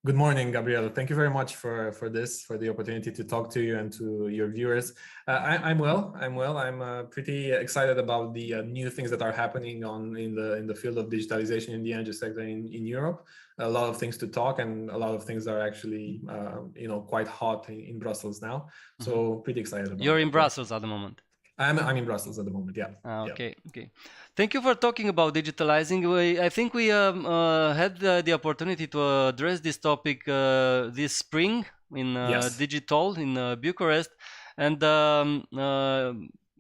Good morning, Gabriel. Thank you very much for the opportunity to talk to you and to your viewers. I'm well. I'm pretty excited about the new things that are happening in the field of digitalization in the energy sector in Europe. A lot of things to talk, and a lot of things are actually quite hot in Brussels now. So pretty excited about You're in that. Yeah, Brussels at the moment. I'm in Brussels at the moment. Yeah, yeah. Okay, okay. Thank you for talking about digitalizing. I think we had the opportunity to address this topic this spring in Yes. Digital in Bucharest, and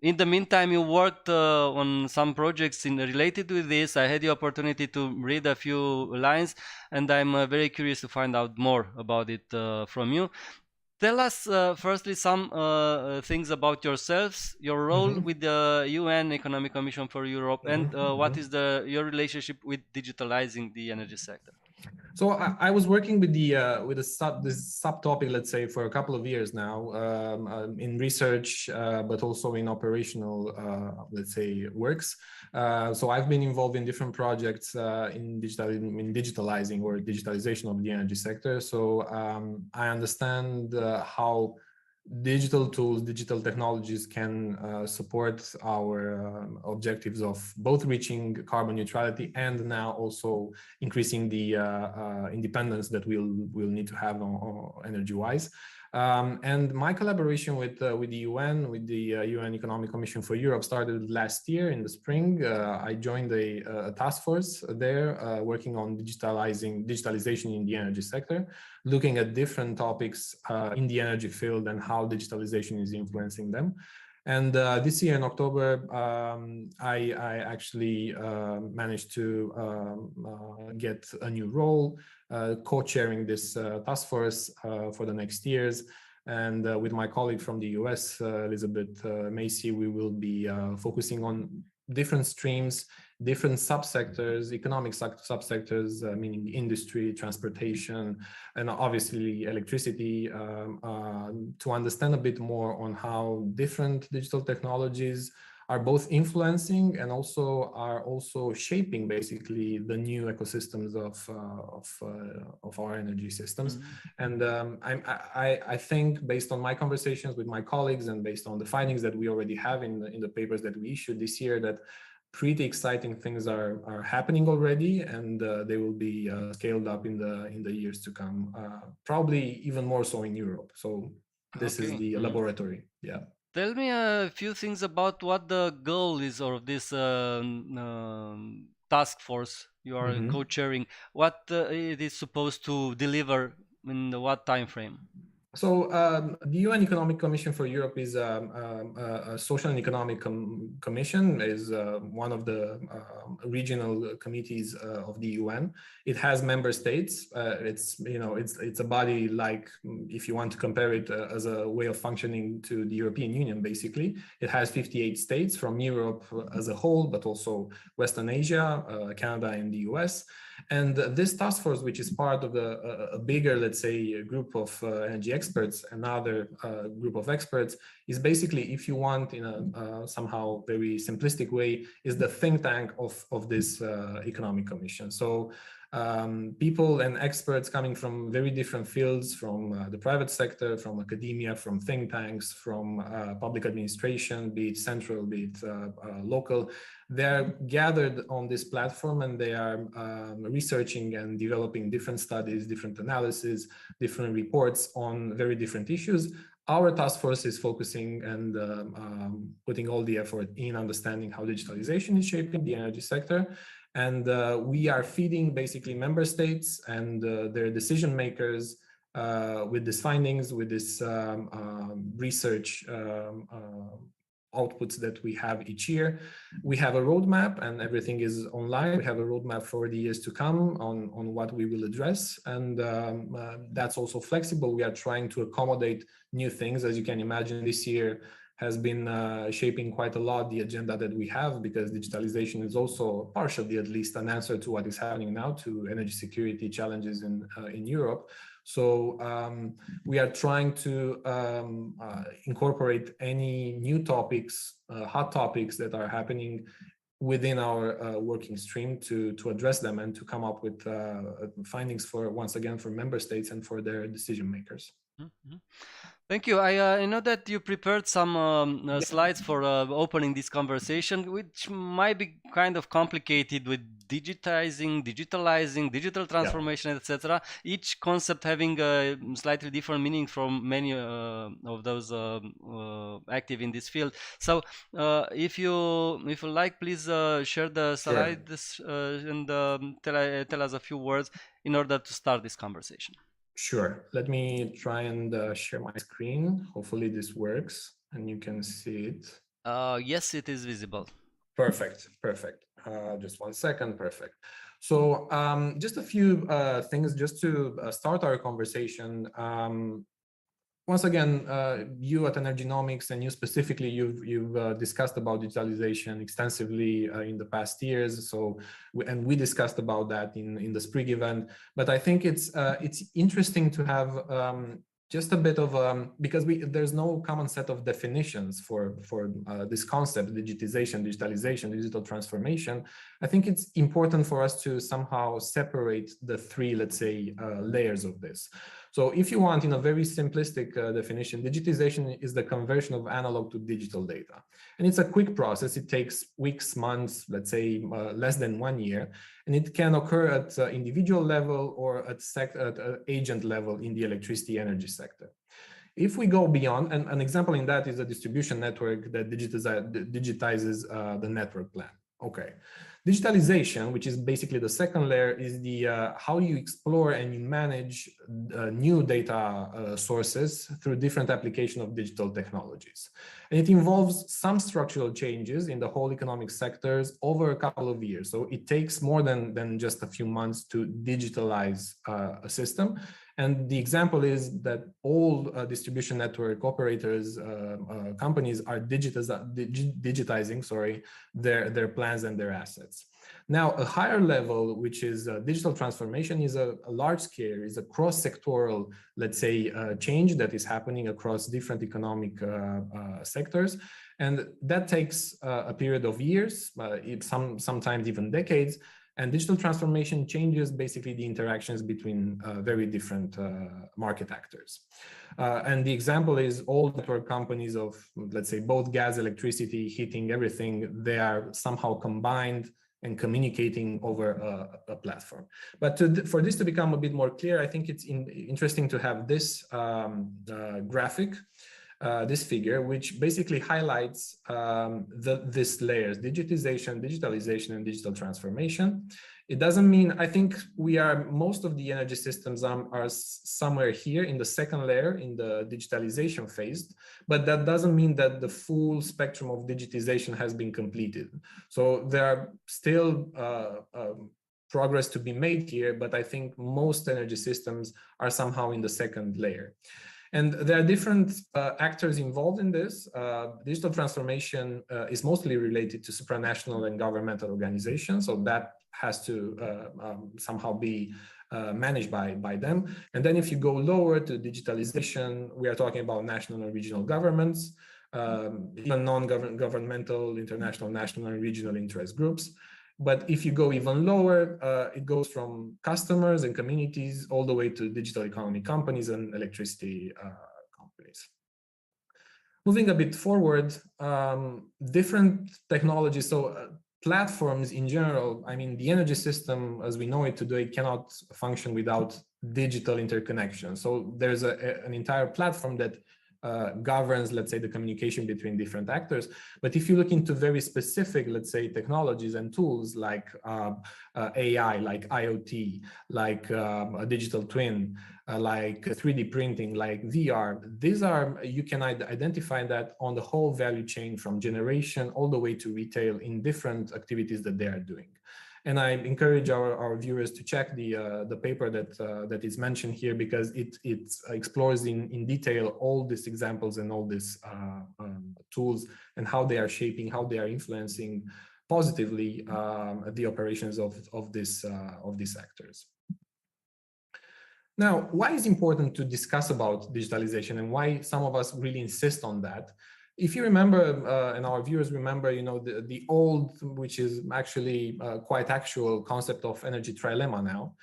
in the meantime, you worked on some projects related with this. I had the opportunity to read a few lines, and I'm very curious to find out more about it from you. Tell us firstly some things about yourselves, your role Mm-hmm. with the UN Economic Commission for Europe, and Mm-hmm. what Mm-hmm. is your relationship with digitalizing the energy sector. So I was working with this subtopic, let's say, for a couple of years now, in research, but also in operational, let's say, works. So I've been involved in different projects in digitalizing or digitalization of the energy sector. So I understand how digital tools, digital technologies can support our objectives of both reaching carbon neutrality and now also increasing the independence that we'll need to have on energy-wise. And my collaboration with the UN, with the UN Economic Commission for Europe, started last year in the spring. I joined a task force there working on digitalization in the energy sector, looking at different topics in the energy field and how digitalization is influencing them. And this year in October, I actually managed to get a new role, co-chairing this task force for the next years. And with my colleague from the US, Elizabeth Macy, we will be focusing on different streams, different subsectors, economic subsectors, meaning industry, transportation, and obviously electricity, to understand a bit more on how different digital technologies are both influencing and are also shaping basically the new ecosystems of our energy systems. And I think, based on my conversations with my colleagues and based on the findings that we already have in the papers that we issued this year, that pretty exciting things are happening already, and they will be scaled up in the years to come. Probably even more so in Europe. So this is Okay. the laboratory. Yeah. Tell me a few things about what the goal is of this task force you are Mm-hmm. co-chairing. What it is supposed to deliver in what time frame? So the UN Economic Commission for Europe is a social and economic commission, is one of the regional committees of the UN. It has member states. It's a body like, if you want to compare it as a way of functioning to the European Union, basically. It has 58 states from Europe as a whole, but also Western Asia, Canada, and the US. And this task force, which is part of a bigger, let's say, group of energy experts, another group of experts, is basically, if you want, in a somehow very simplistic way, is the think tank of this economic commission. So people and experts coming from very different fields, from the private sector, from academia, from think tanks, from public administration, be it central, be it local. They're gathered on this platform, and they are researching and developing different studies, different analyses, different reports on very different issues. Our task force is focusing and putting all the effort in understanding how digitalization is shaping the energy sector. And we are feeding basically member states and their decision makers with these findings, with this research outputs that we have each year. We have a roadmap, and everything is online. We have a roadmap for the years to come on what we will address, and that's also flexible. We are trying to accommodate new things. As you can imagine, this year has been shaping quite a lot the agenda that we have, because digitalization is also partially, at least, an answer to what is happening now to energy security challenges in Europe. So we are trying to incorporate any new topics, hot topics that are happening within our working stream to address them and to come up with findings for, once again, for member states and for their decision makers. Mm-hmm. Thank you. I know that you prepared some slides for opening this conversation, which might be kind of complicated with digitizing, digitalizing, digital transformation, etc. Each concept having a slightly different meaning from many of those active in this field. So, if you like, please share the slides and tell us a few words in order to start this conversation. Sure. Let me try and share my screen. Hopefully this works and you can see it. Yes, it is visible. Perfect. Perfect. Just 1 second. Perfect. So just a few things just to start our conversation. Once again, you at Energynomics and you specifically, you've discussed about digitalization extensively in the past years. So, we discussed about that in the Spring event. But I think it's interesting to have just a bit of because there's no common set of definitions for this concept: digitization, digitalization, digital transformation. I think it's important for us to somehow separate the three, let's say, layers of this. So if you want, in a very simplistic definition, digitization is the conversion of analog to digital data. And it's a quick process. It takes weeks, months, let's say less than 1 year. And it can occur at individual level or at agent level in the electricity energy sector. If we go beyond, and an example in that is a distribution network that digitizes the network plan. Okay. Digitalization, which is basically the second layer, is the how you explore and you manage new data sources through different application of digital technologies. And it involves some structural changes in the whole economic sectors over a couple of years. So it takes more than just a few months to digitalize a system. And the example is that all distribution network operators, companies are digitizing, their plans and their assets. Now, a higher level, which is digital transformation, is a large scale, is a cross-sectoral, let's say, change that is happening across different economic sectors. And that takes a period of years, sometimes even decades. And digital transformation changes basically the interactions between very different market actors. And the example is all network companies of, let's say, both gas, electricity, heating, everything, they are somehow combined and communicating over a platform. But for this to become a bit more clear, I think it's interesting to have this graphic. This figure, which basically highlights these layers: digitization, digitalization, and digital transformation. It doesn't mean, I think most of the energy systems are somewhere here in the second layer, in the digitalization phase, but that doesn't mean that the full spectrum of digitization has been completed. So there are still progress to be made here, but I think most energy systems are somehow in the second layer. And there are different actors involved in this. Digital transformation is mostly related to supranational and governmental organizations, so that has to somehow be managed by them. And then if you go lower to digitalization, we are talking about national and regional governments, even non-governmental, international, national, and regional interest groups. But if you go even lower, it goes from customers and communities all the way to digital economy companies and electricity companies. Moving a bit forward, different technologies. So platforms in general, I mean, the energy system as we know it today cannot function without digital interconnection. So there's an entire platform that governs, let's say, the communication between different actors. But if you look into very specific, let's say, technologies and tools like AI, like IoT, like a digital twin, like 3D printing, like VR, these are, you can identify that on the whole value chain from generation all the way to retail in different activities that they are doing. And I encourage our viewers to check the paper that is mentioned here, because it explores in detail all these examples and all these tools and how they are shaping, how they are influencing positively the operations of these actors. Now, why is it important to discuss about digitalization and why some of us really insist on that? If you remember, and our viewers remember, the old, which is actually quite actual concept of energy trilemma now,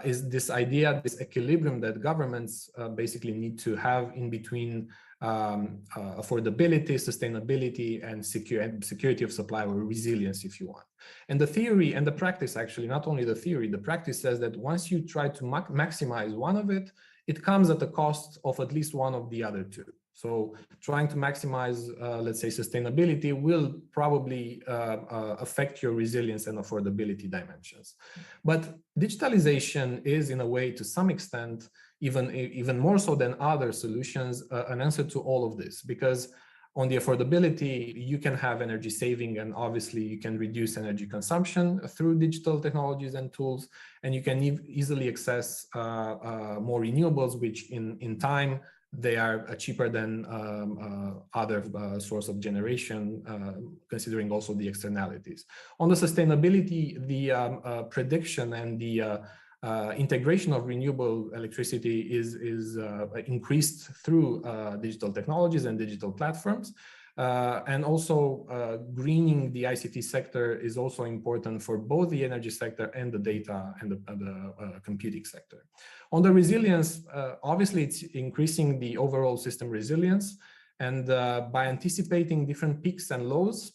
is this idea, this equilibrium that governments basically need to have in between affordability, sustainability, and security of supply, or resilience, if you want. And the theory and the practice, actually, not only the theory, the practice says that once you try to maximize one of it, it comes at the cost of at least one of the other two. So trying to maximize, let's say, sustainability will probably affect your resilience and affordability dimensions. But digitalization is, in a way, to some extent, even more so than other solutions, an answer to all of this. Because on the affordability, you can have energy saving, and obviously you can reduce energy consumption through digital technologies and tools, and you can easily access more renewables, which in time, they are cheaper than other source of generation, considering also the externalities. On the sustainability, the prediction and the integration of renewable electricity is increased through digital technologies and digital platforms. And also greening the ICT sector is also important for both the energy sector and the data and the computing sector. On the resilience, obviously it's increasing the overall system resilience. And by anticipating different peaks and lows,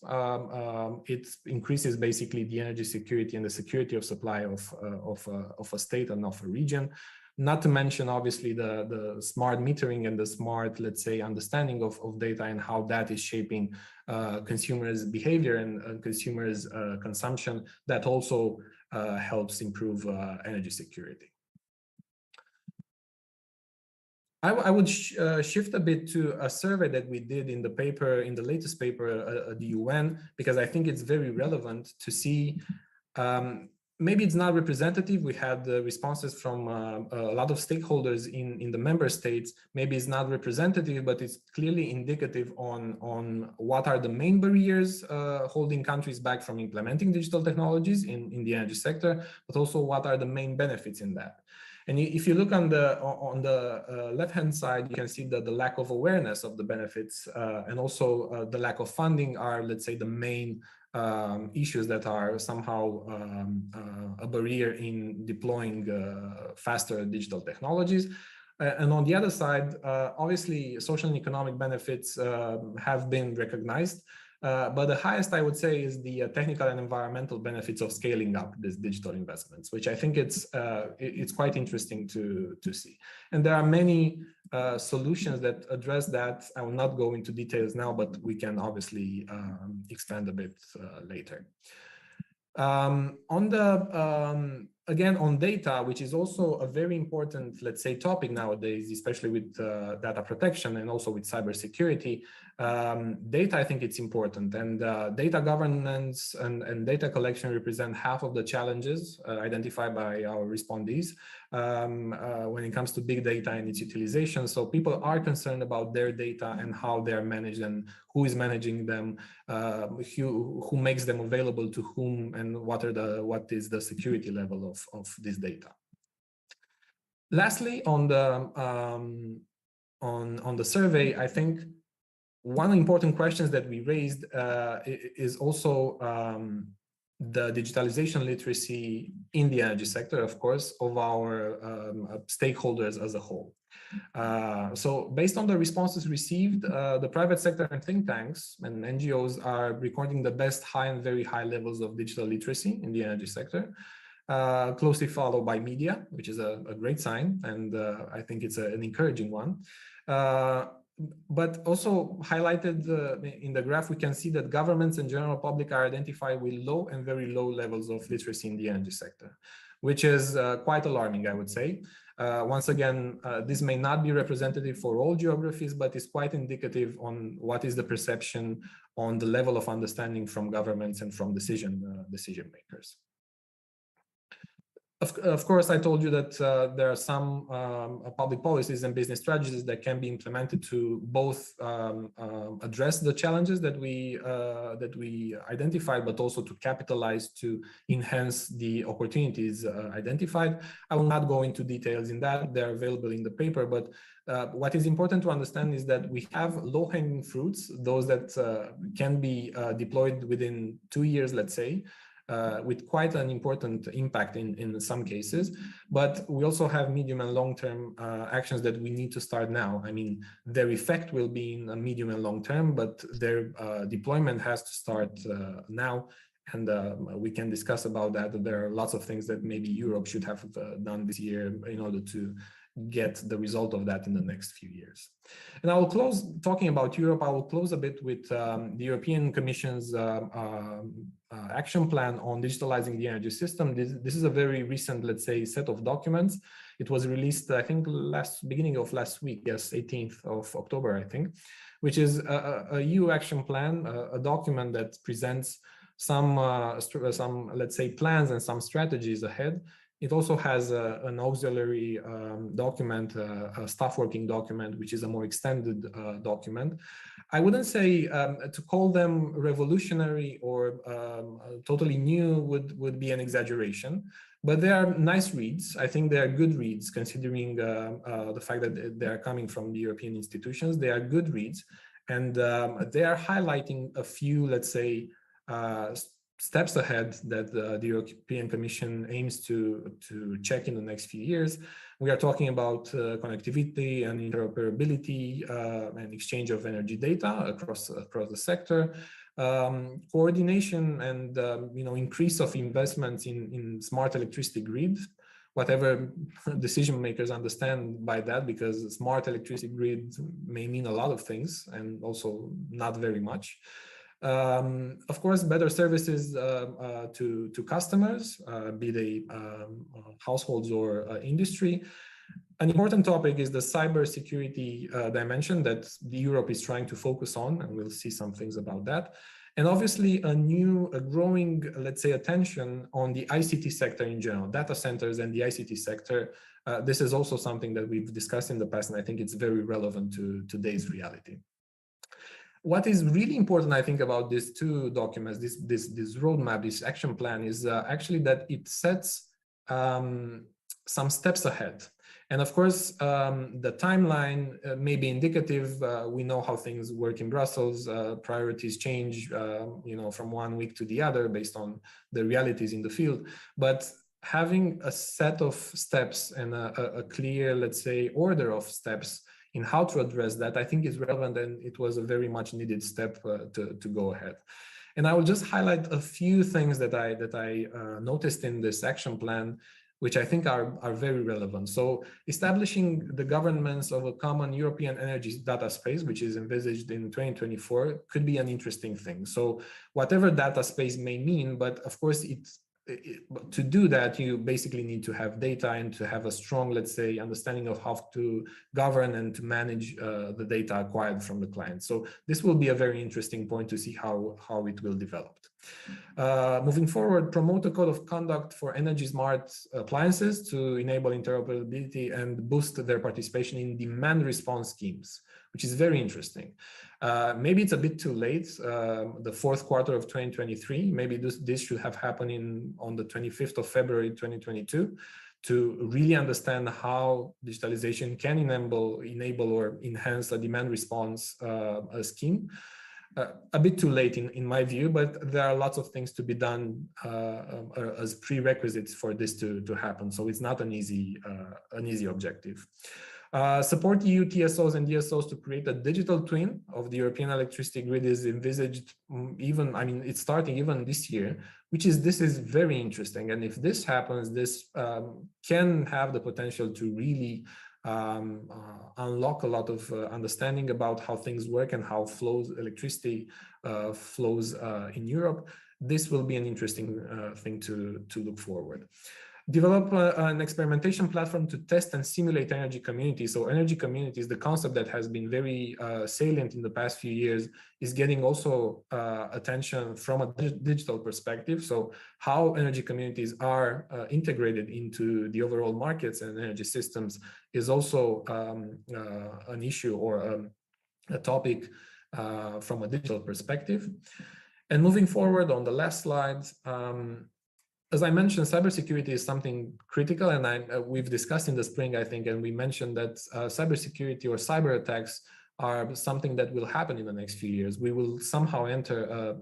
it increases basically the energy security and the security of supply of a state and of a region. Not to mention, obviously, the smart metering and the smart, let's say, understanding of data and how that is shaping consumers' behavior and consumers' consumption. That also helps improve energy security. I would shift a bit to a survey that we did in the paper, in the latest paper at the UN, because I think it's very relevant to see. Maybe it's not representative. We had responses from a lot of stakeholders in the member states. Maybe it's not representative, but it's clearly indicative on what are the main barriers holding countries back from implementing digital technologies in the energy sector, but also what are the main benefits in that. And if you look on the left-hand side, you can see that the lack of awareness of the benefits and also the lack of funding are, let's say, the main issues that are somehow a barrier in deploying faster digital technologies. And on the other side, obviously, social and economic benefits have been recognized. But the highest, I would say, is the technical and environmental benefits of scaling up these digital investments, which I think it's quite interesting to see. And there are many solutions that address that. I will not go into details now, but we can obviously expand a bit later. Again, on data, which is also a very important, let's say, topic nowadays, especially with data protection and also with cybersecurity. Data, I think it's important, and data governance and data collection represent half of the challenges identified by our respondees when it comes to big data and its utilization. So people are concerned about their data and how they're managed and who is managing them, who makes them available to whom, and what is the security level of this data. Lastly, on the survey, I think one important question that we raised is also the digitalization literacy in the energy sector, of course, of our stakeholders as a whole. So based on the responses received, the private sector and think tanks and NGOs are recording the best high and very high levels of digital literacy in the energy sector, closely followed by media, which is a great sign, and I think it's an encouraging one. But also highlighted in the graph, we can see that governments and general public are identified with low and very low levels of literacy in the energy sector, which is quite alarming, I would say. Once again, this may not be representative for all geographies, but is quite indicative on what is the perception on the level of understanding from governments and from decision makers. Of course, I told you that there are some public policies and business strategies that can be implemented to both address the challenges that we identified, but also to capitalize to enhance the opportunities identified. I will not go into details in that; they're available in the paper. But what is important to understand is that we have low-hanging fruits, those that can be deployed within 2 years, let's say. With quite an important impact in some cases, but we also have medium and long-term actions that we need to start now. I mean, their effect will be in a medium and long term, but their deployment has to start now. And we can discuss about that. There are lots of things that maybe Europe should have done this year in order to get the result of that in the next few years. And I will close talking about Europe. I will close a bit with the European Commission's action plan on digitalizing the energy system. This is a very recent, let's say, set of documents. It was released, I think, beginning of last week, yes, 18th of October, I think, which is a EU action plan, a document that presents some, let's say, plans and some strategies ahead. It also has an auxiliary document, a staff working document, which is a more extended document. I wouldn't say to call them revolutionary or totally new would be an exaggeration, but they are nice reads. I think they are good reads considering the fact that they are coming from the European institutions. They are good reads, and they are highlighting a few, let's say, steps ahead that the European Commission aims to check in the next few years. We are talking about connectivity and interoperability and exchange of energy data across the sector, coordination and increase of investments in smart electricity grid, whatever decision makers understand by that, because smart electricity grid may mean a lot of things and also not very much. Of course, better services to customers, be they households or industry. An important topic is the cybersecurity dimension that Europe is trying to focus on, and we'll see some things about that. And obviously a growing, let's say, attention on the ICT sector in general, data centers and the ICT sector. This is also something that we've discussed in the past, and I think it's very relevant to today's reality. What is really important, I think, about these two documents, this roadmap, this action plan, is actually that it sets some steps ahead. And of course, the timeline may be indicative. We know how things work in Brussels. Priorities change, from one week to the other based on the realities in the field. But having a set of steps and a clear, let's say, order of steps in how to address that, I think is relevant, and it was a very much needed step to go ahead. And I will just highlight a few things that I noticed in this action plan, which I think are very relevant. So establishing the governance of a common European energy data space, which is envisaged in 2024, could be an interesting thing. So whatever data space may mean, but of course to do that, you basically need to have data and to have a strong, let's say, understanding of how to govern and to manage the data acquired from the client. So this will be a very interesting point to see how it will develop. Moving forward, promote a code of conduct for energy smart appliances to enable interoperability and boost their participation in demand response schemes, which is very interesting. Maybe it's a bit too late, the fourth quarter of 2023. Maybe this should have happened on the 25th of February 2022 to really understand how digitalization can enable or enhance a demand response scheme. A bit too late in my view, but there are lots of things to be done as prerequisites for this to happen. So it's not an easy objective. Support EU TSOs and DSOs to create a digital twin of the European electricity grid is envisaged it's starting even this year, this is very interesting. And if this happens, this can have the potential to really unlock a lot of understanding about how things work and how electricity flows in Europe. This will be an interesting thing to look forward. Develop an experimentation platform to test and simulate energy communities. So energy communities, the concept that has been very salient in the past few years, is getting also attention from a digital perspective. So how energy communities are integrated into the overall markets and energy systems is also an issue or a topic from a digital perspective. And moving forward on the last slide, as I mentioned, cybersecurity is something critical, and we've discussed in the spring, I think, and we mentioned that cybersecurity or cyber attacks are something that will happen in the next few years. We will somehow enter,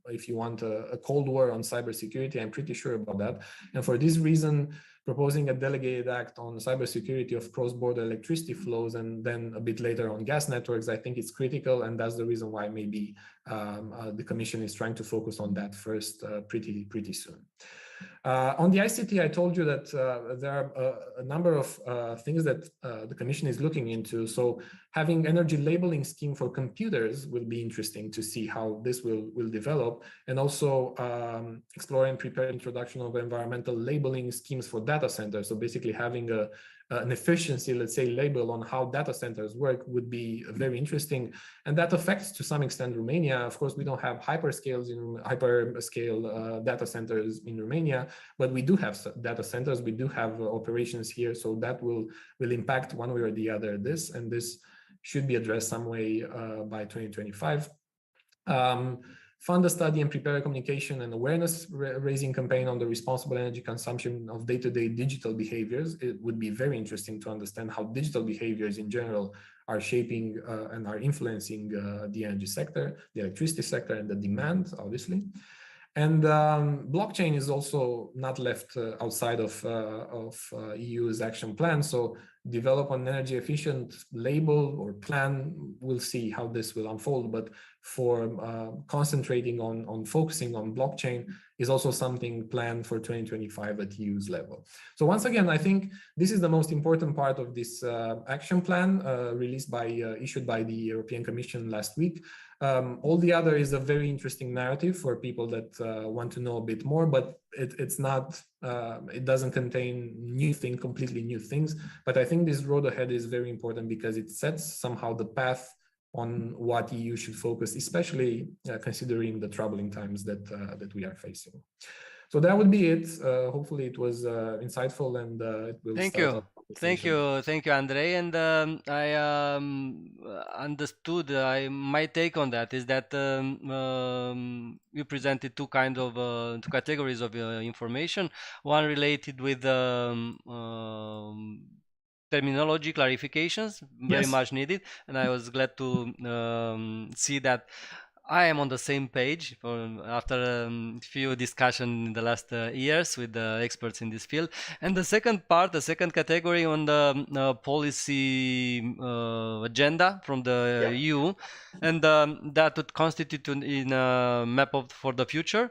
if you want, a cold war on cybersecurity. I'm pretty sure about that. And for this reason, proposing a delegated act on cybersecurity of cross-border electricity flows, and then a bit later on gas networks, I think it's critical, and that's the reason why maybe the Commission is trying to focus on that first pretty soon. On the ICT, I told you that there are a number of things that the Commission is looking into. So having energy labeling scheme for computers will be interesting to see how this will develop, and also explore and prepare introduction of environmental labeling schemes for data centers. So basically having an efficiency, let's say, label on how data centers work would be very interesting. And that affects to some extent Romania. Of course, we don't have hyperscale data centers in Romania, but we do have data centers, we do have operations here. So that will impact one way or the other this, and this should be addressed some way by 2025. Fund a study and prepare a communication and awareness raising campaign on the responsible energy consumption of day-to-day digital behaviors. It would be very interesting to understand how digital behaviors in general are shaping and are influencing the energy sector, the electricity sector, and the demand, obviously. And blockchain is also not left outside of EU's action plan. So develop an energy efficient label or plan. We'll see how this will unfold, but for concentrating on focusing on blockchain is also something planned for 2025 at EU's level. So once again, I think this is the most important part of this action plan issued by the European Commission last week. All the other is a very interesting narrative for people that want to know a bit more, but it's not, it doesn't contain completely new things. But I think this road ahead is very important because it sets somehow the path on what EU should focus, especially considering the troubling times that we are facing. So that would be it. Hopefully it was insightful, and it will start. Thank you, Andrei. And I understood. My take on that is that you presented two categories of information. One related with terminology clarifications, very much needed, and I was glad to see that I am on the same page after a few discussions in the last years with the experts in this field. And the second category on the policy agenda from the EU, and that would constitute in a map for the future.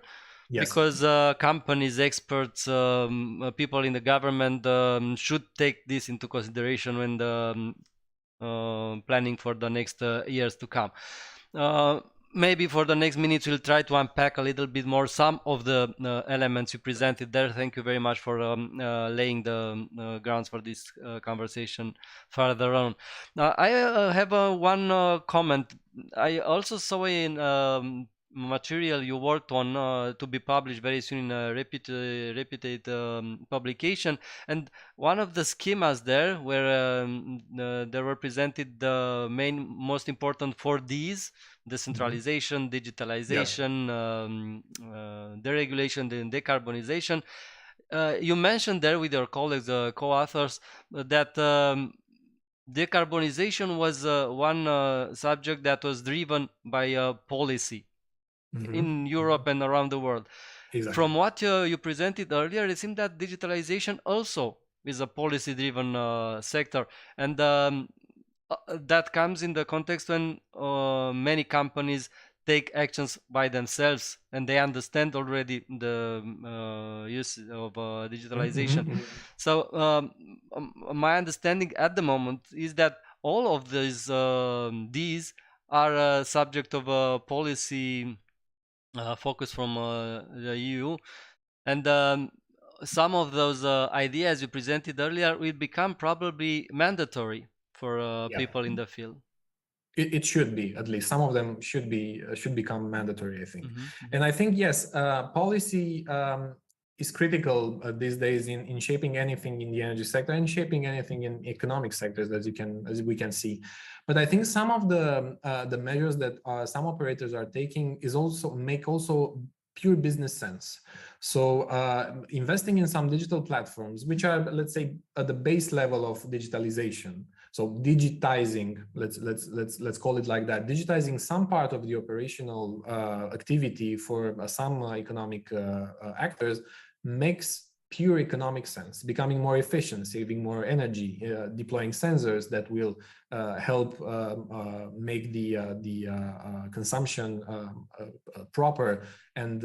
Yes. Because companies, experts, people in the government should take this into consideration when planning for the next years to come. Maybe for the next minutes we'll try to unpack a little bit more some of the elements you presented there. Thank you very much for laying the grounds for this conversation further on. I have one comment. I also saw in material you worked on to be published very soon in a reputed publication, and one of the schemas there where there were presented the most important 4Ds: decentralization, digitalization, deregulation, and decarbonization. You mentioned there with your colleagues, co-authors, that decarbonization was one subject that was driven by policy in Europe and around the world. Exactly. From what you presented earlier, it seemed that digitalization also is a policy-driven sector, and that comes in the context when many companies take actions by themselves and they understand already the use of digitalization. So my understanding at the moment is that all of these are a subject of a policy focus from the EU, and some of those ideas you presented earlier will become probably mandatory for people in the field. It should be, at least some of them should become mandatory, I think. And I think, yes, policy is critical these days in shaping anything in the energy sector and shaping anything in economic sectors, as we can see. But I think some of the measures that some operators are taking make pure business sense. So investing in some digital platforms, which are, let's say, at the base level of digitalization. So digitizing, let's call it like that, digitizing some part of the operational activity for some economic actors makes pure economic sense, becoming more efficient, saving more energy, deploying sensors that will help make the consumption proper and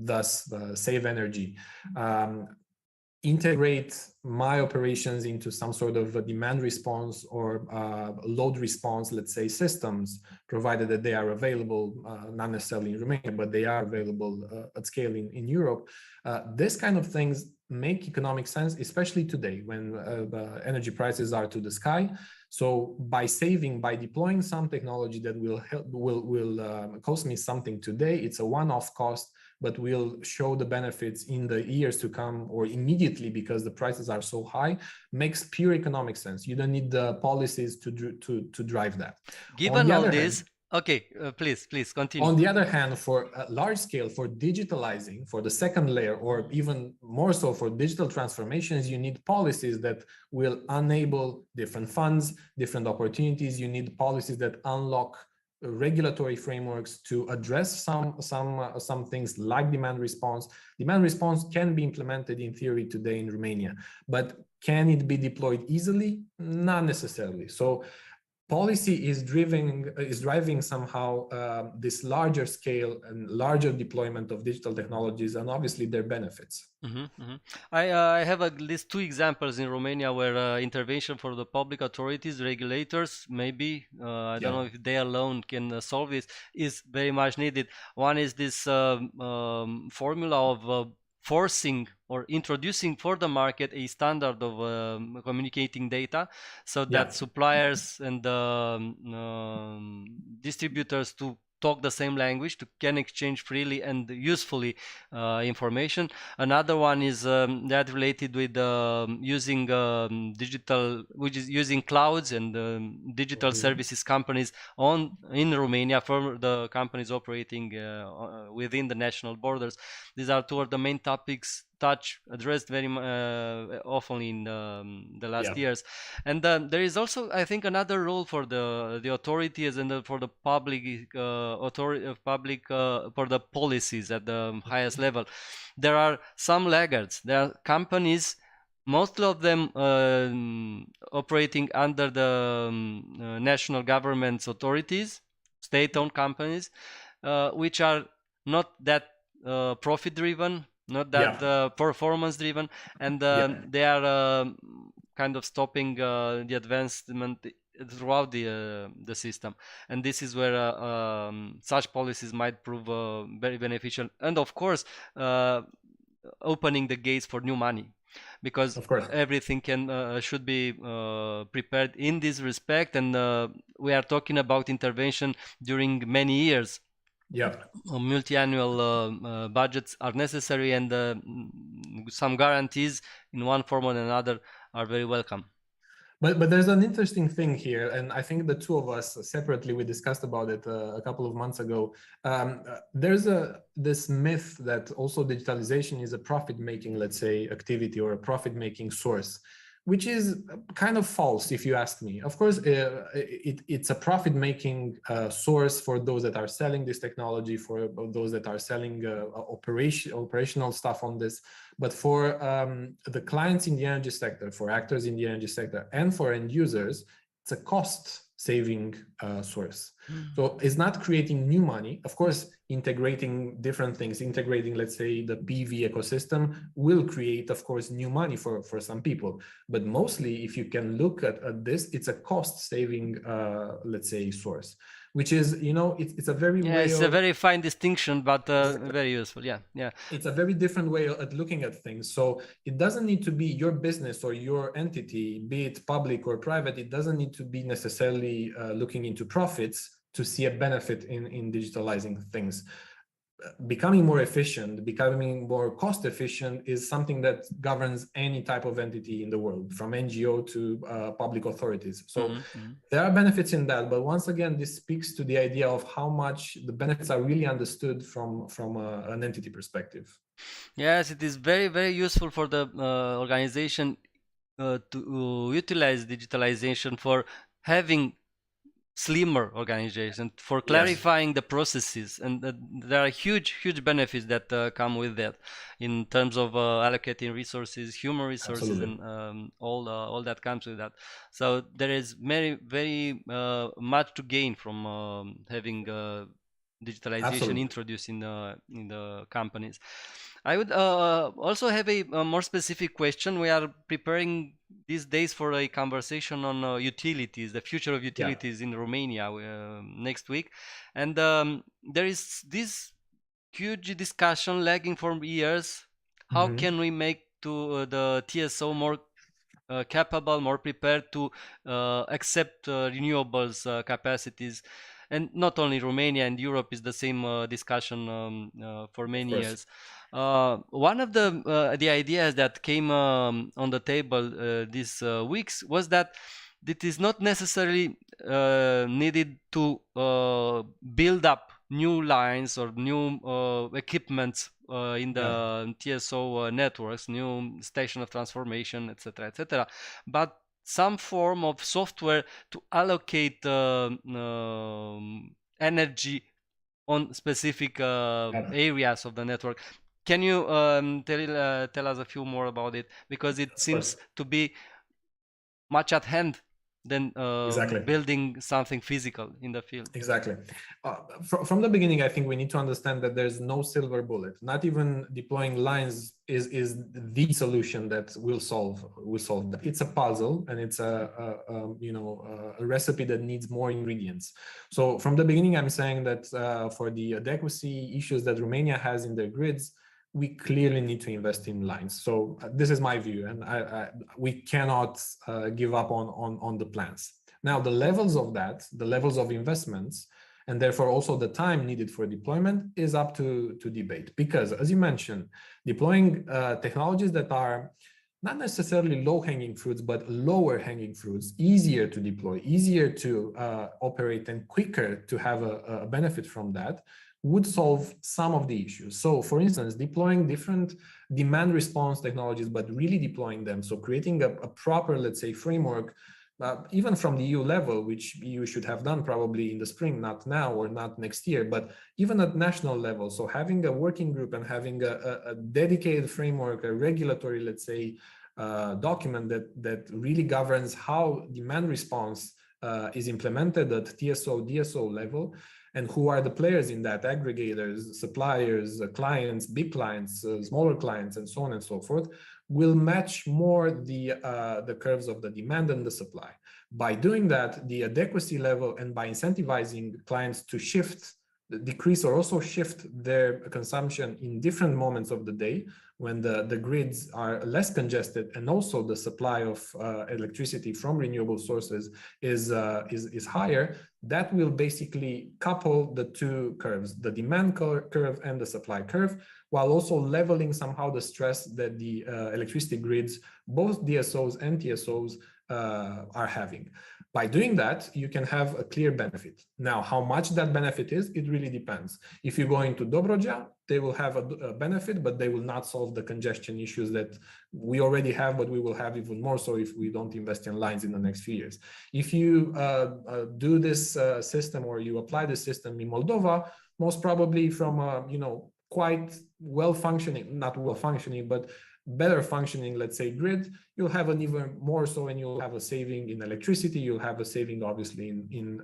thus save energy. Integrate my operations into some sort of a demand response or load response, let's say, systems, provided that they are available, not necessarily in Romania, but they are available at scale in Europe. This kind of things make economic sense, especially today when energy prices are to the sky. So by deploying some technology that will cost me something today, it's a one-off cost, but will show the benefits in the years to come or immediately because the prices are so high, makes pure economic sense. You don't need the policies to drive that. Given all this, okay, please continue. On the other hand, for large scale, for digitalizing, for the second layer, or even more so for digital transformations, you need policies that will enable different funds, different opportunities. You need policies that unlock regulatory frameworks to address some things like demand response. Demand response can be implemented in theory today in Romania, but can it be deployed easily? Not necessarily. So policy is driving somehow this larger scale and larger deployment of digital technologies, and obviously their benefits. I have at least two examples in Romania where intervention for the public authorities, regulators, maybe, I don't know if they alone can solve this, is very much needed. One is this formula of forcing or introducing for the market a standard of communicating data so that suppliers and distributors to talk the same language, can exchange freely and usefully information. Another one is that related with using digital, which is using clouds and digital services companies in Romania for the companies operating within the national borders. These are two of the main topics addressed very often in the last years. And there is also, I think, another role for the authorities and for the public for the policies at the highest level. There are some laggards. There are companies, most of them operating under the national government's authorities, state-owned companies, which are not that profit-driven, not that performance-driven, and they are kind of stopping the advancement throughout the system. And this is where such policies might prove very beneficial. And of course, opening the gates for new money, because everything should be prepared in this respect. And we are talking about intervention during many years. Multi-annual budgets are necessary, and some guarantees in one form or another are very welcome. But there's an interesting thing here, and I think the two of us separately, we discussed about it a couple of months ago. There's this myth that also digitalization is a profit-making, let's say, activity or a profit-making source, which is kind of false, if you ask me. Of course, it's a profit-making source for those that are selling this technology, for those that are selling operational stuff on this. But for the clients in the energy sector, for actors in the energy sector, and for end users, it's a cost-saving source. So it's not creating new money. Of course, integrating different things, integrating, let's say, the PV ecosystem will create, of course, new money for some people. But mostly, if you can look at this, it's a cost-saving, let's say, source, which is, it's a very it's a very fine distinction, but very useful. It's a very different way at looking at things. So it doesn't need to be your business or your entity, be it public or private. It doesn't need to be necessarily looking into profits to see a benefit in digitalizing things. Becoming more efficient, becoming more cost efficient is something that governs any type of entity in the world, from NGO to public authorities. So there are benefits in that, but once again, this speaks to the idea of how much the benefits are really understood from an entity perspective. Yes, it is very, very useful for the organization to utilize digitalization for having slimmer organization, for clarifying the processes, and there are huge benefits that come with that in terms of allocating resources, human resources. Absolutely. And all that comes with that. So there is very much to gain from having digitalization Absolutely. Introduced in the companies. I would also have a more specific question. We are preparing these days for a conversation on utilities, the future of utilities in Romania next week. And there is this huge discussion lagging for years. How can we make the TSO more capable, more prepared to accept renewables capacities? And not only Romania and Europe is the same discussion for many years. One of the ideas that came on the table these weeks was that it is not necessarily needed to build up new lines or new equipments in the TSO networks, new station of transformation, etc., but some form of software to allocate energy on specific areas of the network. Can you tell us a few more about it? Because it seems to be much at hand than building something physical in the field. Exactly. From the beginning, I think we need to understand that there's no silver bullet. Not even deploying lines is the solution that will solve that. It's a puzzle, and it's a recipe that needs more ingredients. So from the beginning, I'm saying that for the adequacy issues that Romania has in their grids, we clearly need to invest in lines. So this is my view, and we cannot give up on the plans. Now, the levels of that, the levels of investments, and therefore also the time needed for deployment is up to debate. Because, as you mentioned, deploying technologies that are not necessarily low-hanging fruits, but lower-hanging fruits, easier to deploy, easier to operate, and quicker to have a benefit from that, would solve some of the issues. So, for instance, deploying different demand response technologies, but really deploying them. So creating a proper, let's say, framework, even from the EU level, which you should have done probably in the spring, not now or not next year, but even at national level. So having a working group and having a dedicated framework, a regulatory, let's say, document that really governs how demand response is implemented at TSO, DSO level, and who are the players in that: aggregators, suppliers, clients, big clients, smaller clients, and so on and so forth, will match more the curves of the demand and the supply. By doing that, the adequacy level, and by incentivizing clients to decrease or also shift their consumption in different moments of the day, when the grids are less congested, and also the supply of electricity from renewable sources is higher, that will basically couple the two curves, the demand curve and the supply curve, while also leveling somehow the stress that the electricity grids, both DSOs and TSOs, are having. By doing that, you can have a clear benefit. Now, how much that benefit is, it really depends. If you go into Dobroja, they will have a benefit, but they will not solve the congestion issues that we already have, but we will have even more so if we don't invest in lines in the next few years. If you do this system, or you apply this system in Moldova, most probably from quite well-functioning, not well-functioning, but better functioning, let's say, grid, you'll have an even more so, and you'll have a saving in electricity, you'll have a saving obviously in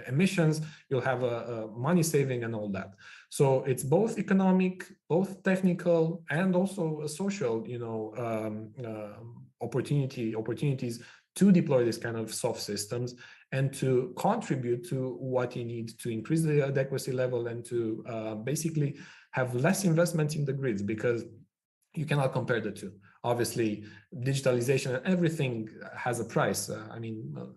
emissions, you'll have a money saving and all that. So it's both economic, both technical, and also a social, opportunities to deploy this kind of soft systems and to contribute to what you need to increase the adequacy level and to basically have less investment in the grids, because you cannot compare the two. Obviously, digitalization and everything has a price.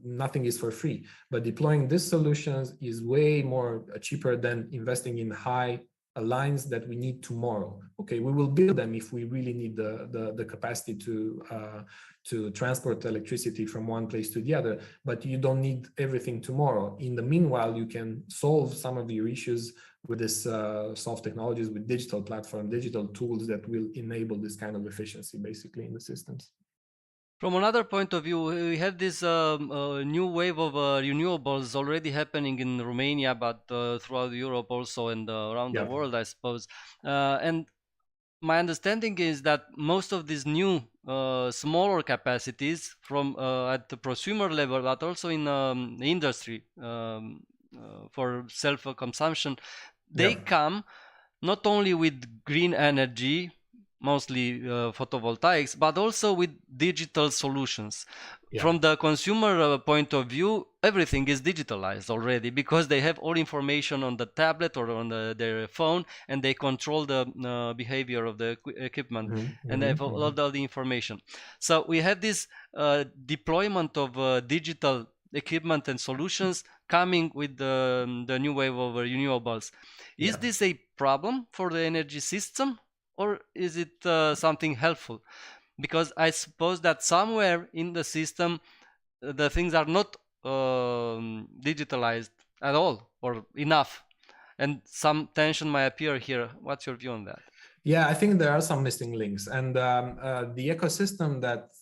Nothing is for free, but deploying these solutions is way more cheaper than investing in high lines that we need tomorrow. Okay, we will build them if we really need the capacity to transport electricity from one place to the other, but you don't need everything tomorrow. In the meanwhile, you can solve some of your issues with this soft technologies, with digital platform, digital tools that will enable this kind of efficiency basically in the systems. From another point of view, we have this new wave of renewables already happening in Romania, but throughout Europe also, and around the world, I suppose. And my understanding is that most of these new smaller capacities from at the prosumer level, but also in industry for self-consumption, they come not only with green energy, mostly photovoltaics, but also with digital solutions. From the consumer point of view, everything is digitalized already, because they have all information on the tablet or on their phone, and they control the behavior of the equipment, and they have all the information. So we have this deployment of digital equipment and solutions coming with the new wave of renewables. Is this a problem for the energy system, or is it something helpful? Because I suppose that somewhere in the system the things are not digitalized at all or enough, and some tension might appear here. What's your view on that? Yeah, I think there are some missing links, and the ecosystem that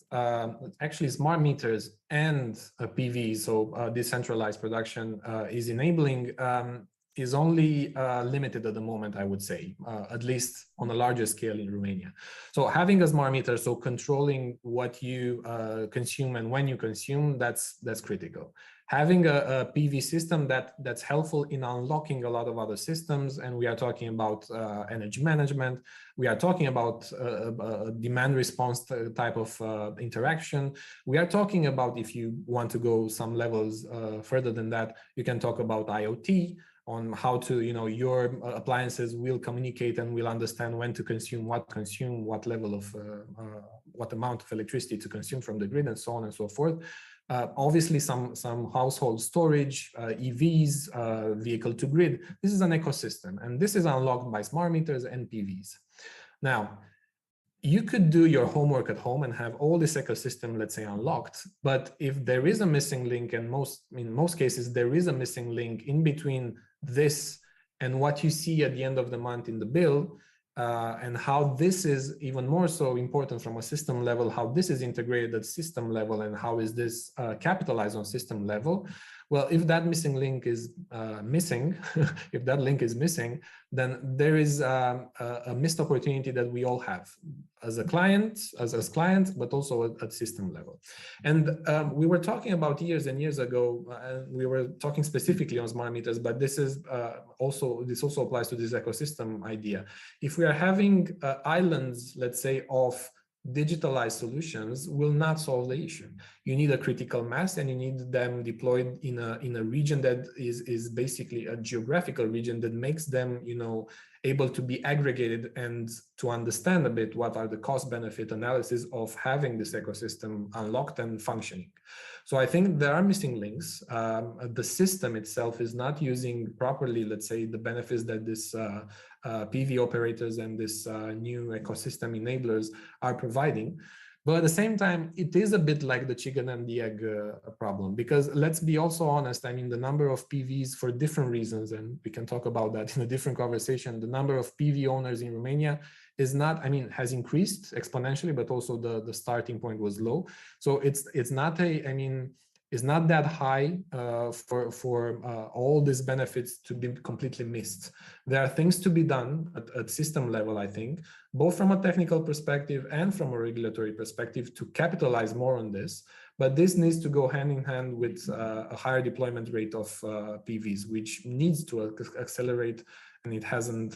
actually smart meters and PV, so decentralized production, is enabling is only limited at the moment, I would say, at least on a larger scale in Romania. So having a smart meter, so controlling what you consume and when you consume, that's critical. Having a PV system that's helpful in unlocking a lot of other systems, and we are talking about energy management, we are talking about demand response type of interaction. We are talking about, if you want to go some levels further than that, you can talk about IoT, on how to, your appliances will communicate and will understand when to consume, what level of, what amount of electricity to consume from the grid, and so on and so forth. Obviously, some household storage, EVs, vehicle to grid. This is an ecosystem, and this is unlocked by smart meters and PVs. Now, you could do your homework at home and have all this ecosystem, let's say, unlocked. But if there is a missing link, and in most cases, there is a missing link in between this and what you see at the end of the month in the bill, and how this is even more so important from a system level, how this is integrated at system level, and how is this capitalized on system level. Well, if that missing link is missing, if that link is missing, then there is a missed opportunity that we all have as a client, as clients, but also at system level. And we were talking about years and years ago, and we were talking specifically on smart meters, but this is this also applies to this ecosystem idea. If we are having islands, let's say, of digitalized solutions, will not solve the issue. You need a critical mass, and you need them deployed in a region that is basically a geographical region that makes them, able to be aggregated and to understand a bit what are the cost benefit analysis of having this ecosystem unlocked and functioning. So I think there are missing links. The system itself is not using properly, let's say, the benefits that this PV operators and this new ecosystem enablers are providing. But at the same time, it is a bit like the chicken and the egg problem, because let's be also honest, the number of PVs for different reasons, and we can talk about that in a different conversation, the number of PV owners in Romania is not, has increased exponentially, but also the starting point was low. So it's not is not that high for all these benefits to be completely missed. There are things to be done at system level, I think, both from a technical perspective and from a regulatory perspective to capitalize more on this. But this needs to go hand in hand with a higher deployment rate of PVs, which needs to accelerate, and it hasn't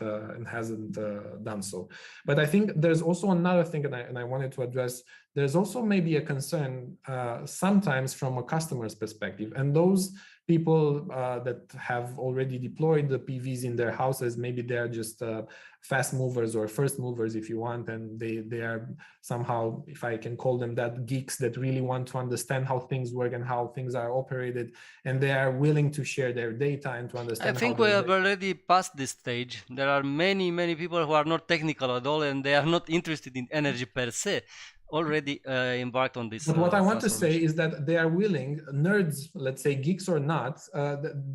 done so. But I think there's also another thing, and I wanted to address. There's also maybe a concern sometimes from a customer's perspective, and those people that have already deployed the PVs in their houses, maybe they're just fast movers or first movers, if you want, and they are somehow, if I can call them that, geeks that really want to understand how things work and how things are operated, and they are willing to share their data and to understand. I think we have already passed this stage. There are many people who are not technical at all, and they are not interested in energy per se, already embarked on this. But what I want to say is that they are willing, nerds, let's say geeks or not,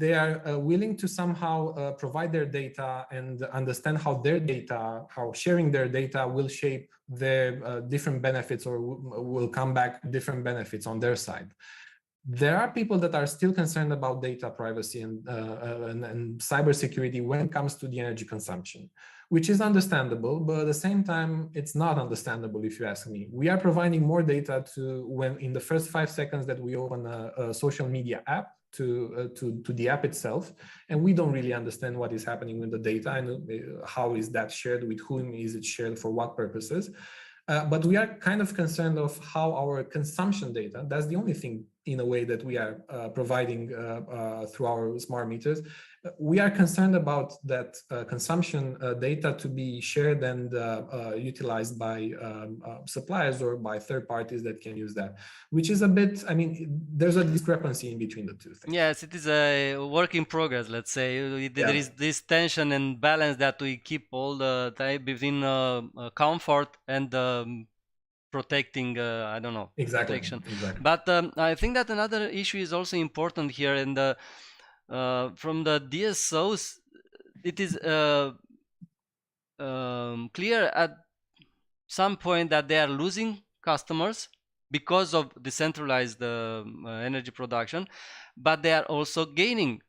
they are willing to somehow provide their data and understand how their data, how sharing their data will shape their different benefits, or will come back different benefits on their side. There are people that are still concerned about data privacy and cybersecurity when it comes to the energy consumption, which is understandable, but at the same time, it's not understandable if you ask me. We are providing more data to when in the first 5 seconds that we open a social media app to the app itself, and we don't really understand what is happening with the data and how is that shared, with whom is it shared, for what purposes. But we are kind of concerned of how our consumption data, that's the only thing in a way that we are providing through our smart meters. We are concerned about that consumption data to be shared and utilized by suppliers or by third parties that can use that, which is a bit, I mean, there's a discrepancy in between the two things. Yes, it is a work in progress, let's say. There is this tension and balance that we keep all the time between comfort and protecting, I don't know, exactly, protection. Exactly. But I think that another issue is also important here, and from the DSOs, it is clear at some point that they are losing customers because of decentralized energy production, but they are also gaining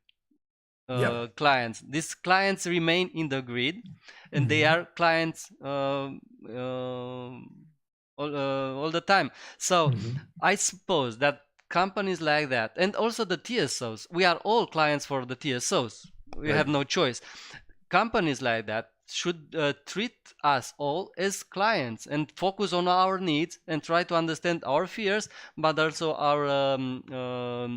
clients. These clients remain in the grid, and they are clients all the time. So I suppose that companies like that, and also the TSOs, we are all clients for the TSOs. We have no choice. Companies like that should treat us all as clients and focus on our needs and try to understand our fears, but also our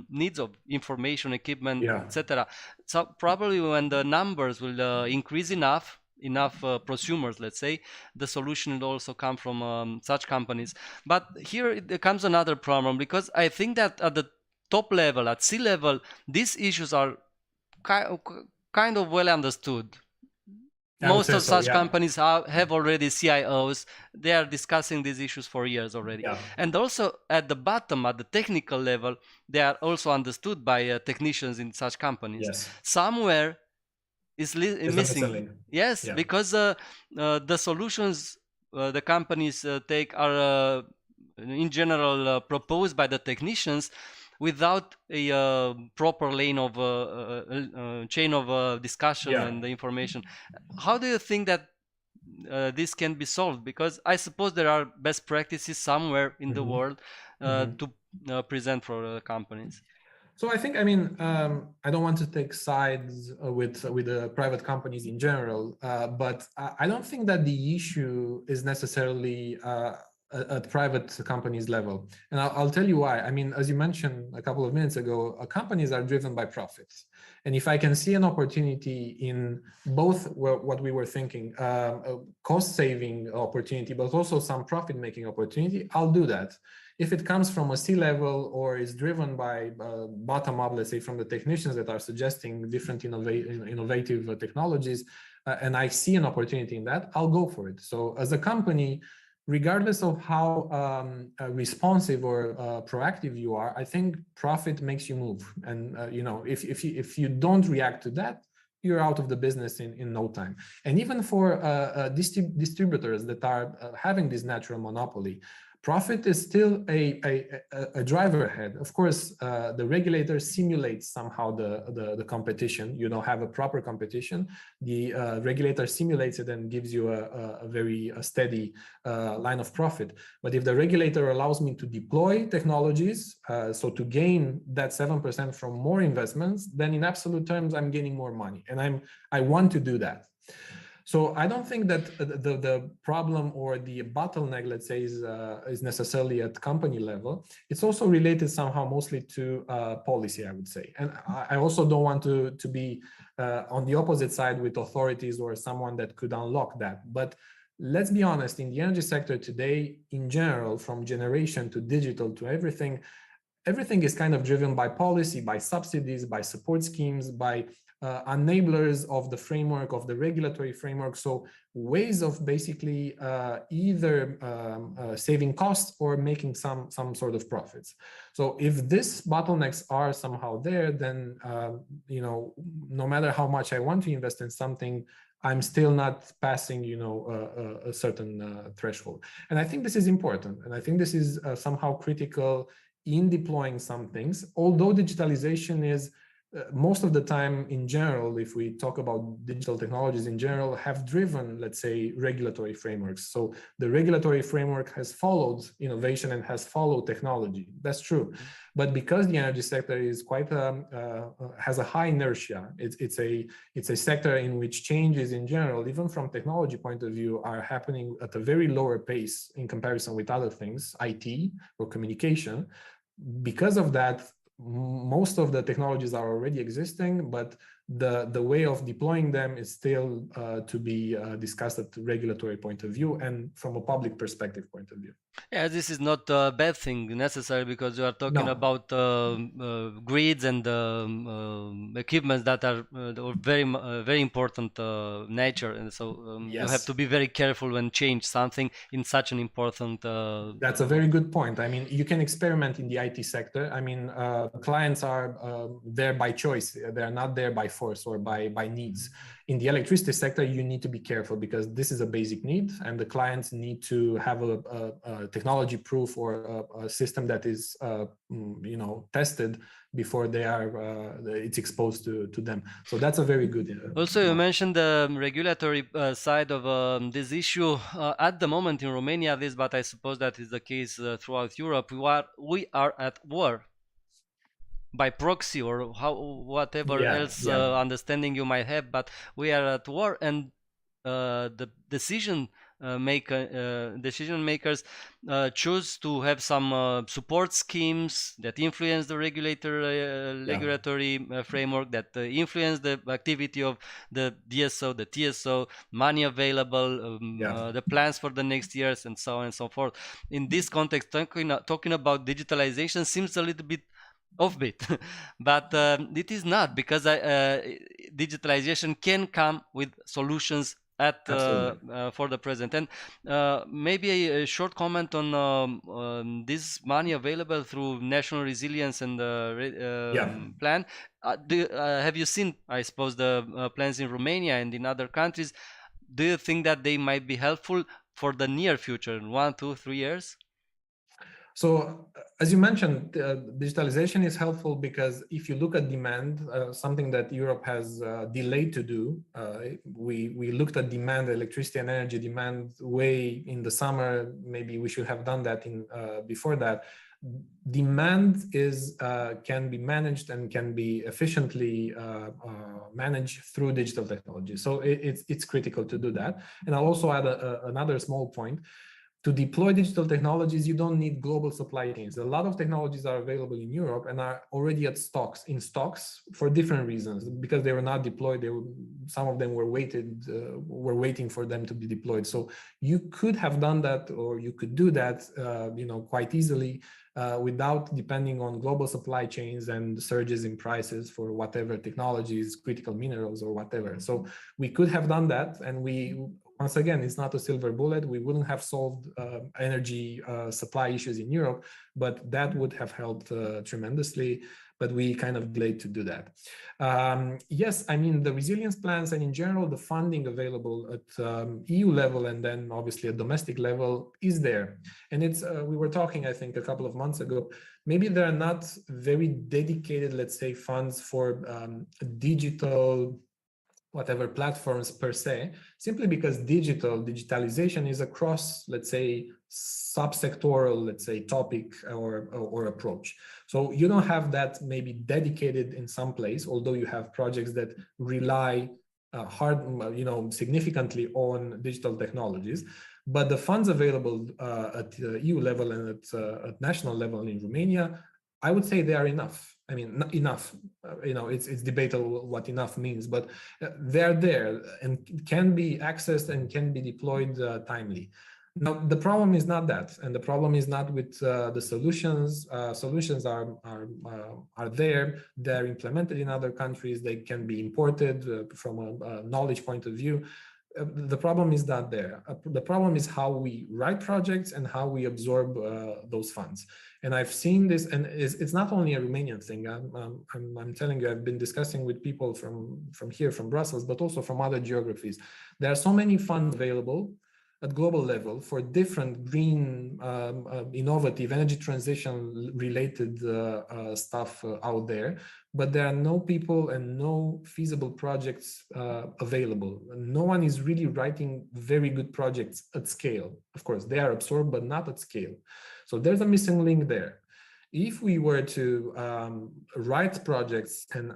needs of information, equipment, etc. So probably when the numbers will increase enough prosumers, let's say, the solution will also come from such companies. But here it comes another problem, because I think that at the top level, at sea level, these issues are kind of well understood. Most of such companies have already CIOs. They are discussing these issues for years already. And also at the bottom, at the technical level, they are also understood by technicians in such companies. Somewhere is missing. Yes, because the solutions the companies take are in general proposed by the technicians without a proper lane of chain of discussion and the information. How do you think that this can be solved? Because I suppose there are best practices somewhere in the world to present for companies. So I think, I mean, I don't want to take sides with the private companies in general, but I don't think that the issue is necessarily at private companies level. And I'll tell you why. I mean, as you mentioned a couple of minutes ago, companies are driven by profits. And if I can see an opportunity in both what we were thinking, cost saving opportunity, but also some profit making opportunity, I'll do that. If it comes from a C-level or is driven by bottom up, let's say from the technicians that are suggesting different innovative technologies, and I see an opportunity in that, I'll go for it. So as a company, regardless of how responsive or proactive you are, I think profit makes you move. And you know, if you don't react to that, you're out of the business in no time. And even for distributors that are having this natural monopoly, profit is still a driver ahead. Of course, the regulator simulates somehow the competition. You don't have a proper competition. The regulator simulates it and gives you a very steady line of profit. But if the regulator allows me to deploy technologies, so to gain that 7% from more investments, then in absolute terms, I'm gaining more money. And I want to do that. So I don't think that the problem or the bottleneck, let's say, is necessarily at company level. It's also related somehow mostly to policy, I would say. And I also don't want to be on the opposite side with authorities or someone that could unlock that. But let's be honest, in the energy sector today, in general, from generation to digital to everything is kind of driven by policy, by subsidies, by support schemes, by enablers of the framework, of the regulatory framework. So ways of basically either saving costs or making some sort of profits. So if these bottlenecks are somehow there, then you know, no matter how much I want to invest in something, I'm still not passing, you know, a certain threshold. And I think this is important, and I think this is somehow critical in deploying some things. Although digitalization is most of the time, in general, if we talk about digital technologies in general, have driven, let's say, regulatory frameworks. So the regulatory framework has followed innovation and has followed technology. That's true. But because the energy sector is quite has a high inertia, it's a sector in which changes in general, even from technology point of view, are happening at a very lower pace in comparison with other things, IT or communication. Because of that, most of the technologies are already existing, but the way of deploying them is still to be discussed at the regulatory point of view and from a public perspective point of view. Yeah, this is not a bad thing necessarily, because you are talking about grids and equipments that are very important nature, and so Yes. you have to be very careful when change something in such an important. That's a very good point. I mean, you can experiment in the IT sector. I mean, clients are there by choice; they are not there by force or by needs. In the electricity sector, you need to be careful because this is a basic need, and the clients need to have a technology proof or a system that is, you know, tested before they are it's exposed to them. So that's a very good. Also, you mentioned the regulatory side of this issue. At the moment in Romania, at least, but I suppose that is the case throughout Europe. We are at war by proxy, or whatever else understanding you might have, but we are at war, and the decision makers choose to have some support schemes that influence the regulatory framework, that influence the activity of the DSO, the TSO, money available, the plans for the next years, and so on and so forth. In this context, talking about digitalization seems a little bit offbeat, but it is not, because digitalization can come with solutions for the present. And maybe a short comment on this money available through national resilience and plan. Have you seen, I suppose, the plans in Romania and in other countries? Do you think that they might be helpful for the near future, in 1, 2, 3 years? So, as you mentioned, digitalization is helpful because if you look at demand, something that Europe has delayed to do, we looked at demand, electricity and energy demand way in the summer. Maybe we should have done that before that. Demand can be managed and can be efficiently managed through digital technology. So it's critical to do that. And I'll also add another small point. To deploy digital technologies, you don't need global supply chains. A lot of technologies are available in Europe and are already in stocks for different reasons. Because they were not deployed, some of them were waiting for them to be deployed. So you could have done that, or you could do that, quite easily without depending on global supply chains and surges in prices for whatever technologies, critical minerals, or whatever. So we could have done that, and once again, it's not a silver bullet. We wouldn't have solved energy supply issues in Europe, but that would have helped tremendously. but we kind of delayed to do that. Yes, I mean, the resilience plans and in general, the funding available at EU level and then obviously at domestic level is there. And it's, we were talking, I think, a couple of months ago, maybe there are not very dedicated, let's say, funds for digital whatever platforms per se, simply because digitalization is across, let's say, subsectoral, let's say, topic or approach. So you don't have that maybe dedicated in some place, although you have projects that rely significantly on digital technologies. But the funds available at EU level and at national level in Romania, I would say they are enough. I mean, not enough, it's debatable what enough means, but they're there and can be accessed and can be deployed timely. Now, the problem is not that, and the problem is not with the solutions. Solutions are there, they're implemented in other countries, they can be imported from a knowledge point of view. The problem is not there. The problem is how we write projects and how we absorb those funds. And I've seen this, and it's not only a Romanian thing. I'm telling you, I've been discussing with people from here, from Brussels, but also from other geographies. There are so many funds available at global level for different green, innovative energy transition related stuff out there, but there are no people and no feasible projects available. No one is really writing very good projects at scale. Of course, they are absorbed, but not at scale. So there's a missing link there. If we were to write projects and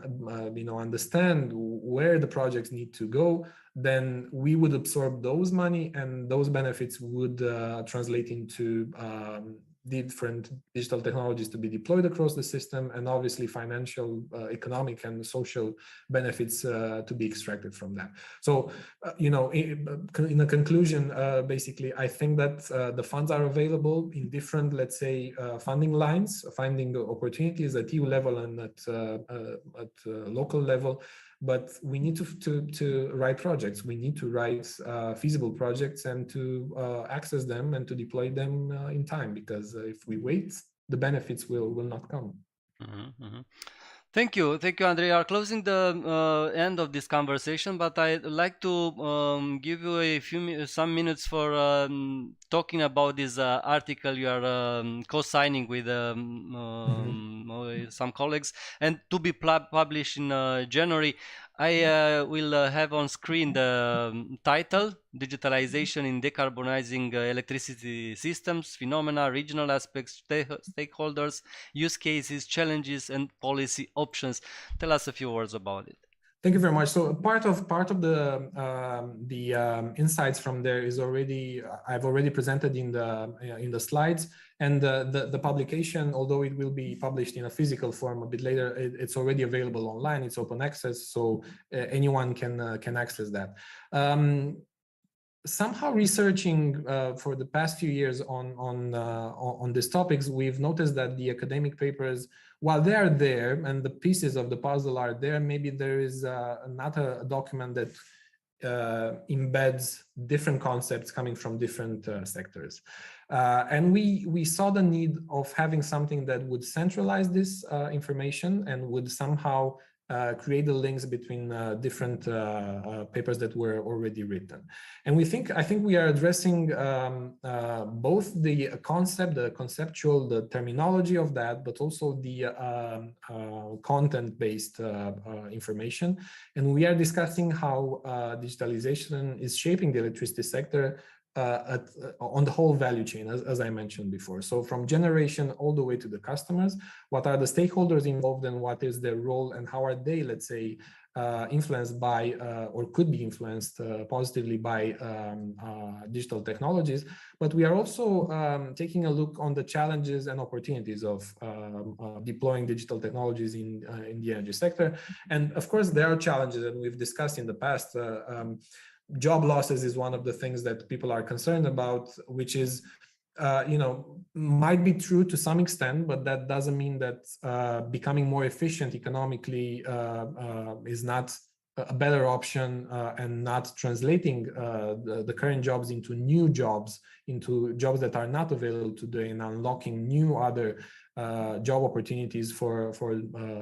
understand where the projects need to go, then we would absorb those money, and those benefits would translate into different digital technologies to be deployed across the system, and obviously financial, economic, and social benefits to be extracted from that. So, in a conclusion, basically, I think that the funds are available in different, let's say, funding lines, finding opportunities at EU level and at local level. But we need to write projects. We need to write feasible projects and to access them and to deploy them in time. Because if we wait, the benefits will not come. Mm-hmm, mm-hmm. Thank you, Andrei. We are closing the end of this conversation, but I'd like to give you some minutes for talking about this article you are co-signing with some colleagues, and to be published in January. I will have on screen the title: Digitalization in Decarbonizing Electricity Systems, Phenomena, Regional Aspects, Stakeholders, Use Cases, Challenges, and Policy Options. Tell us a few words about it. Thank you very much. So part of the insights from there is I've already presented in the slides, and the publication, although it will be published in a physical form a bit later, it's already available online. It's open access, so anyone can access that. Somehow researching for the past few years on these topics, we've noticed that the academic papers, while they are there and the pieces of the puzzle are there, maybe there is not a document that embeds different concepts coming from different sectors. And we saw the need of having something that would centralize this information and would somehow create the links between different papers that were already written. And I think we are addressing both the concept, the conceptual, the terminology of that, but also the content-based information. And we are discussing how digitalization is shaping the electricity sector on the whole value chain, as I mentioned before. So from generation all the way to the customers, what are the stakeholders involved and what is their role, and how are they, let's say, influenced by or could be influenced positively by digital technologies. But we are also taking a look on the challenges and opportunities of deploying digital technologies in the energy sector. And of course, there are challenges, and we've discussed in the past. Job losses is one of the things that people are concerned about, which is, might be true to some extent, but that doesn't mean that becoming more efficient economically is not a better option and not translating the current jobs into new jobs, into jobs that are not available today, and unlocking new other job opportunities for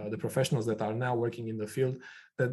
the professionals that are now working in the field, that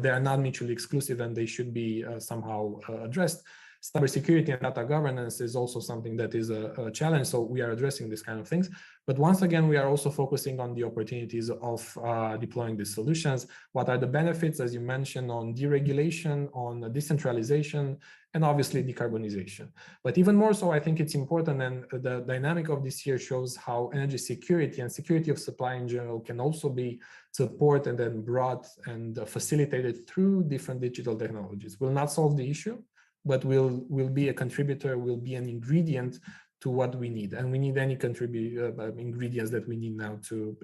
they are not mutually exclusive and they should be somehow addressed. Cybersecurity and data governance is also something that is a challenge, so we are addressing these kind of things. But once again, we are also focusing on the opportunities of deploying these solutions. What are the benefits, as you mentioned, on deregulation, on decentralization, and obviously decarbonization. But even more so, I think it's important, and the dynamic of this year shows how energy security and security of supply in general can also be supported and then brought and facilitated through different digital technologies. Will not solve the issue, but will be a contributor, will be an ingredient to what we need. And we need any ingredients that we need now to,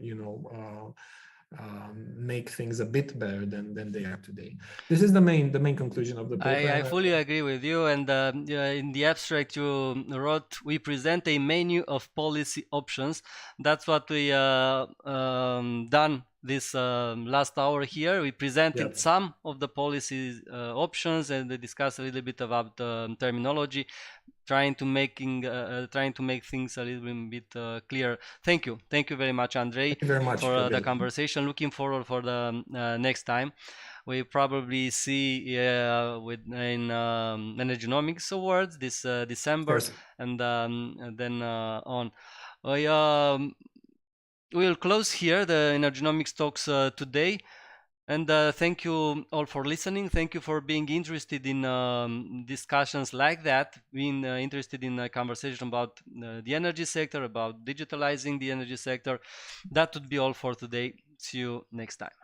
make things a bit better than they are today. This is the main conclusion of the paper. I fully agree with you. And in the abstract you wrote, we present a menu of policy options. That's what we done this last hour here. We presented some of the policy options and discussed a little bit about terminology, trying to make things a little bit clear. Thank you very much, Andrei, for the conversation. Looking forward for the next time. We probably see in Energonomics Awards this December, and then on. We'll close here the Energonomics talks today. And thank you all for listening. Thank you for being interested in discussions like that, being interested in a conversation about the energy sector, about digitalizing the energy sector. That would be all for today. See you next time.